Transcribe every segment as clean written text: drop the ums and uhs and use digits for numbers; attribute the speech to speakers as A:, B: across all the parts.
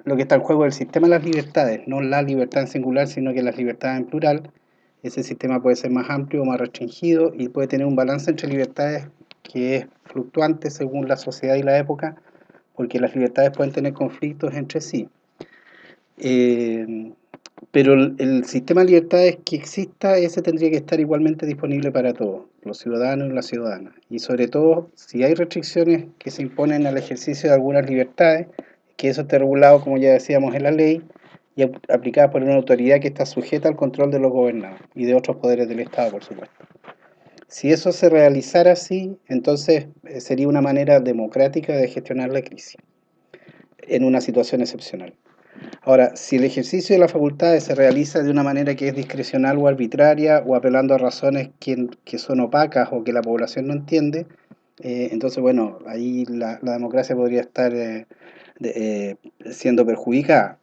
A: lo que está en juego es el sistema de las libertades, no la libertad en singular, sino que las libertades en plural. Ese sistema puede ser más amplio o más restringido y puede tener un balance entre libertades que es fluctuante según la sociedad y la época, porque las libertades pueden tener conflictos entre sí. Eh, pero el sistema de libertades que exista, ese tendría que estar igualmente disponible para todos, los ciudadanos y las ciudadanas. Y sobre todo, si hay restricciones que se imponen al ejercicio de algunas libertades, que eso esté regulado, como ya decíamos, en la ley y aplicada por una autoridad que está sujeta al control de los gobernados y de otros poderes del Estado, por supuesto. Si eso se realizara así, entonces sería una manera democrática de gestionar la crisis en una situación excepcional. Ahora, si el ejercicio de las facultades se realiza de una manera que es discrecional o arbitraria o apelando a razones que son opacas o que la población no entiende, entonces, bueno, ahí la democracia podría estar siendo perjudicada.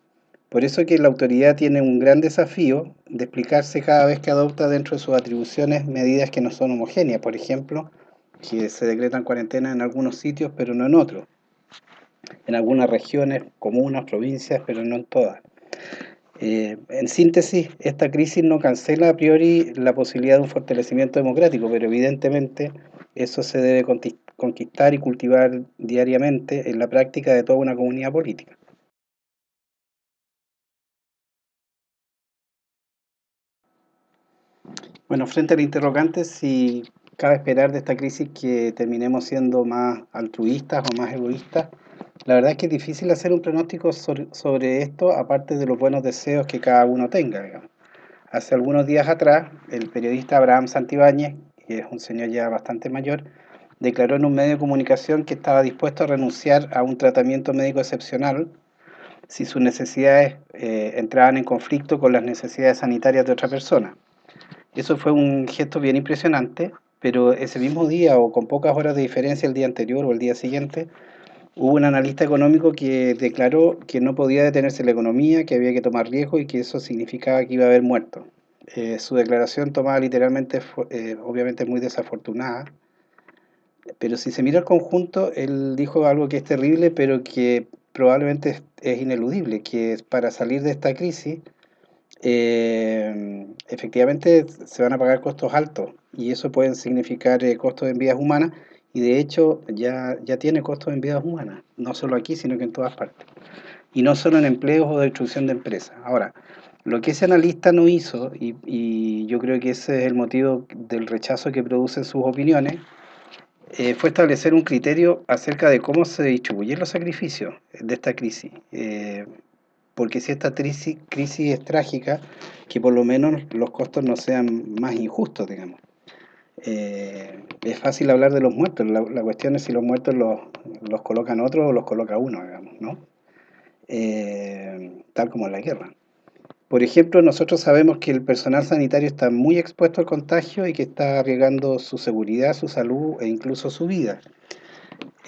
A: Por eso que la autoridad tiene un gran desafío de explicarse cada vez que adopta dentro de sus atribuciones medidas que no son homogéneas. Por ejemplo, que se decretan cuarentena en algunos sitios, pero no en otros. En algunas regiones, comunas, provincias, pero no en todas. En síntesis, esta crisis no cancela a priori la posibilidad de un fortalecimiento democrático, pero evidentemente eso se debe conquistar y cultivar diariamente en la práctica de toda una comunidad política. Bueno, frente al interrogante, si cabe esperar de esta crisis que terminemos siendo más altruistas o más egoístas, la verdad es que es difícil hacer un pronóstico sobre esto, aparte de los buenos deseos que cada uno tenga, digamos. Hace algunos días atrás, el periodista Abraham Santibáñez, que es un señor ya bastante mayor, declaró en un medio de comunicación que estaba dispuesto a renunciar a un tratamiento médico excepcional si sus necesidades entraban en conflicto con las necesidades sanitarias de otra persona. Eso fue un gesto bien impresionante, pero ese mismo día o con pocas horas de diferencia el día anterior o el día siguiente, hubo un analista económico que declaró que no podía detenerse la economía, que había que tomar riesgo y que eso significaba que iba a haber muertos. Su declaración tomada literalmente fue, obviamente muy desafortunada, pero si se mira el conjunto, él dijo algo que es terrible, pero que probablemente es ineludible, que para salir de esta crisis, efectivamente se van a pagar costos altos y eso puede significar costos en vidas humanas y de hecho ya tiene costos en vidas humanas, no solo aquí, sino que en todas partes. Y no solo en empleos o destrucción de empresas. Ahora, lo que ese analista no hizo, y yo creo que ese es el motivo del rechazo que producen sus opiniones, fue establecer un criterio acerca de cómo se distribuyen los sacrificios de esta crisis. Porque si esta crisis es trágica, que por lo menos los costos no sean más injustos, digamos. Es fácil hablar de los muertos, la cuestión es si los muertos los colocan otros o los coloca uno, digamos, ¿no? Tal como en la guerra. Por ejemplo, nosotros sabemos que el personal sanitario está muy expuesto al contagio y que está arriesgando su seguridad, su salud e incluso su vida.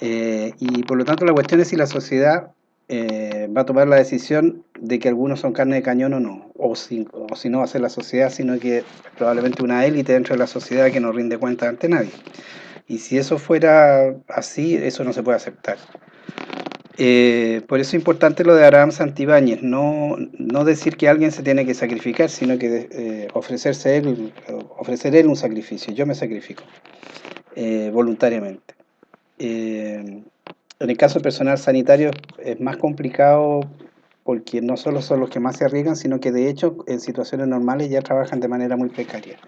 A: Y por lo tanto la cuestión es si la sociedad va a tomar la decisión de que algunos son carne de cañón o no, o si no va a ser la sociedad, sino que probablemente una élite dentro de la sociedad que no rinde cuenta ante nadie. Y si eso fuera así, eso no se puede aceptar. Por eso es importante lo de Abraham Santibáñez, no decir que alguien se tiene que sacrificar, sino que ofrecer él un sacrificio. Yo me sacrifico voluntariamente. En el caso del personal sanitario es más complicado porque no solo son los que más se arriesgan, sino que de hecho en situaciones normales ya trabajan de manera muy precaria.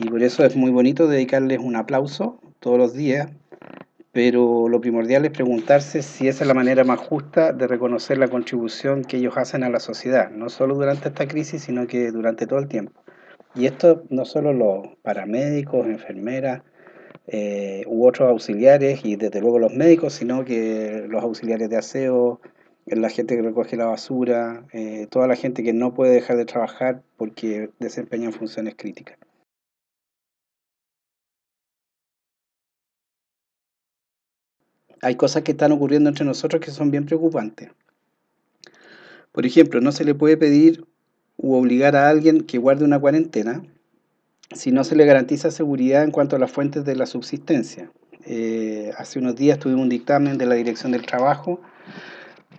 A: Y por eso es muy bonito dedicarles un aplauso todos los días, pero lo primordial es preguntarse si esa es la manera más justa de reconocer la contribución que ellos hacen a la sociedad, no solo durante esta crisis, sino que durante todo el tiempo. Y esto no solo los paramédicos, enfermeras, u otros auxiliares y desde luego los médicos, sino que los auxiliares de aseo, la gente que recoge la basura, toda la gente que no puede dejar de trabajar porque desempeñan funciones críticas. Hay cosas que están ocurriendo entre nosotros que son bien preocupantes. Por ejemplo, no se le puede pedir u obligar a alguien que guarde una cuarentena si no se le garantiza seguridad en cuanto a las fuentes de la subsistencia. Hace unos días tuvimos un dictamen de la Dirección del Trabajo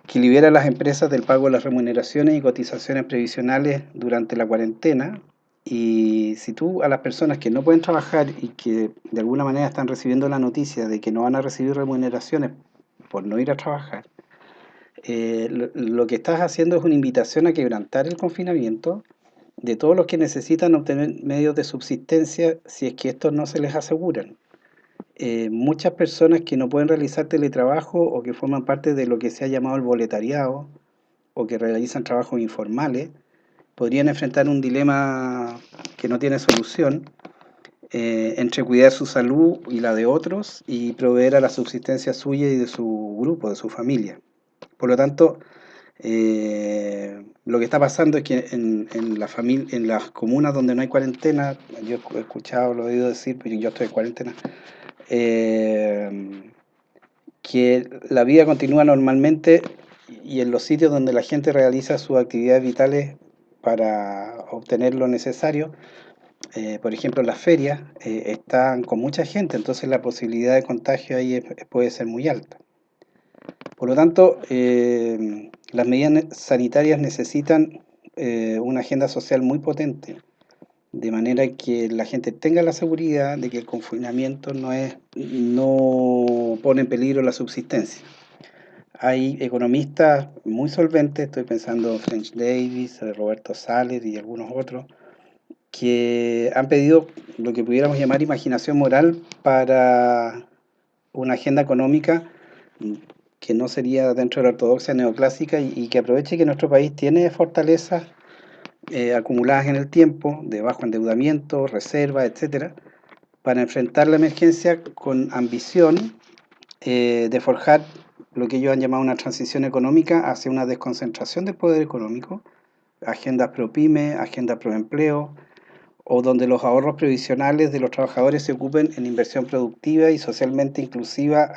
A: que libera a las empresas del pago de las remuneraciones y cotizaciones previsionales durante la cuarentena. Y si tú a las personas que no pueden trabajar y que de alguna manera están recibiendo la noticia de que no van a recibir remuneraciones por no ir a trabajar, lo que estás haciendo es una invitación a quebrantar el confinamiento de todos los que necesitan obtener medios de subsistencia si es que estos no se les aseguran. Muchas personas que no pueden realizar teletrabajo o que forman parte de lo que se ha llamado el boletariado o que realizan trabajos informales podrían enfrentar un dilema que no tiene solución entre cuidar su salud y la de otros y proveer a la subsistencia suya y de su grupo, de su familia. Por lo tanto, lo que está pasando es que en las comunas donde no hay cuarentena, yo he escuchado, lo he oído decir, pero yo estoy en cuarentena, eh, que la vida continúa normalmente y en los sitios donde la gente realiza sus actividades vitales para obtener lo necesario, por ejemplo las ferias, están con mucha gente, entonces la posibilidad de contagio ahí puede ser muy alta. Por lo tanto, las medidas sanitarias necesitan una agenda social muy potente, de manera que la gente tenga la seguridad de que el confinamiento no pone en peligro la subsistencia. Hay economistas muy solventes, estoy pensando en French Davis, Roberto Sales y algunos otros, que han pedido lo que pudiéramos llamar imaginación moral para una agenda económica que no sería dentro de la ortodoxia neoclásica y que aproveche que nuestro país tiene fortalezas acumuladas en el tiempo, de bajo endeudamiento, reservas, etcétera, para enfrentar la emergencia con ambición de forjar lo que ellos han llamado una transición económica hacia una desconcentración del poder económico, agendas pro pyme, agendas pro empleo, o donde los ahorros previsionales de los trabajadores se ocupen en inversión productiva y socialmente inclusiva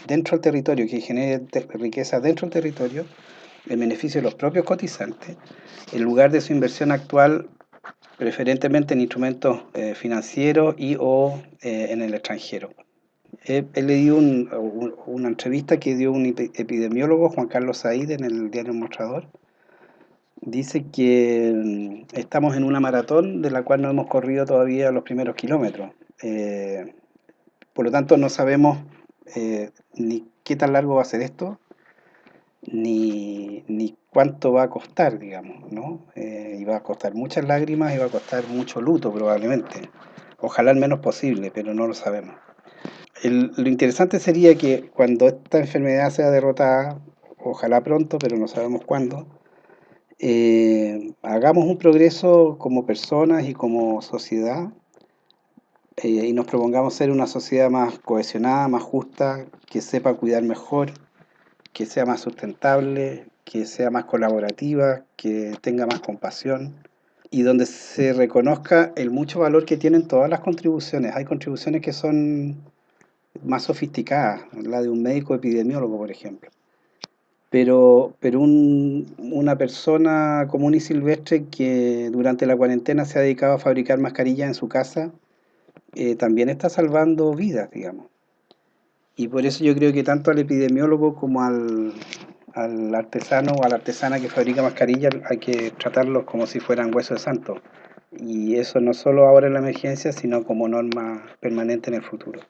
A: dentro del territorio, que genere riqueza dentro del territorio, en beneficio de los propios cotizantes, en lugar de su inversión actual, preferentemente en instrumentos financieros y o en el extranjero. He leído una entrevista que dio un epidemiólogo, Juan Carlos Said, en el diario Mostrador. Dice que estamos en una maratón de la cual no hemos corrido todavía los primeros kilómetros. Por lo tanto, no sabemos ni qué tan largo va a ser esto, ni cuánto va a costar, digamos, ¿no? Y va a costar muchas lágrimas y va a costar mucho luto probablemente. Ojalá el menos posible, pero no lo sabemos. Lo interesante sería que cuando esta enfermedad sea derrotada, ojalá pronto, pero no sabemos cuándo, hagamos un progreso como personas y como sociedad y nos propongamos ser una sociedad más cohesionada, más justa, que sepa cuidar mejor, que sea más sustentable, que sea más colaborativa, que tenga más compasión y donde se reconozca el mucho valor que tienen todas las contribuciones. Hay contribuciones que son más sofisticadas, la de un médico epidemiólogo, por ejemplo. Pero una persona común y silvestre que durante la cuarentena se ha dedicado a fabricar mascarillas en su casa, también está salvando vidas, digamos. Y por eso yo creo que tanto al epidemiólogo como al artesano o a la artesana que fabrica mascarillas hay que tratarlos como si fueran huesos de santo. Y eso no solo ahora en la emergencia, sino como norma permanente en el futuro.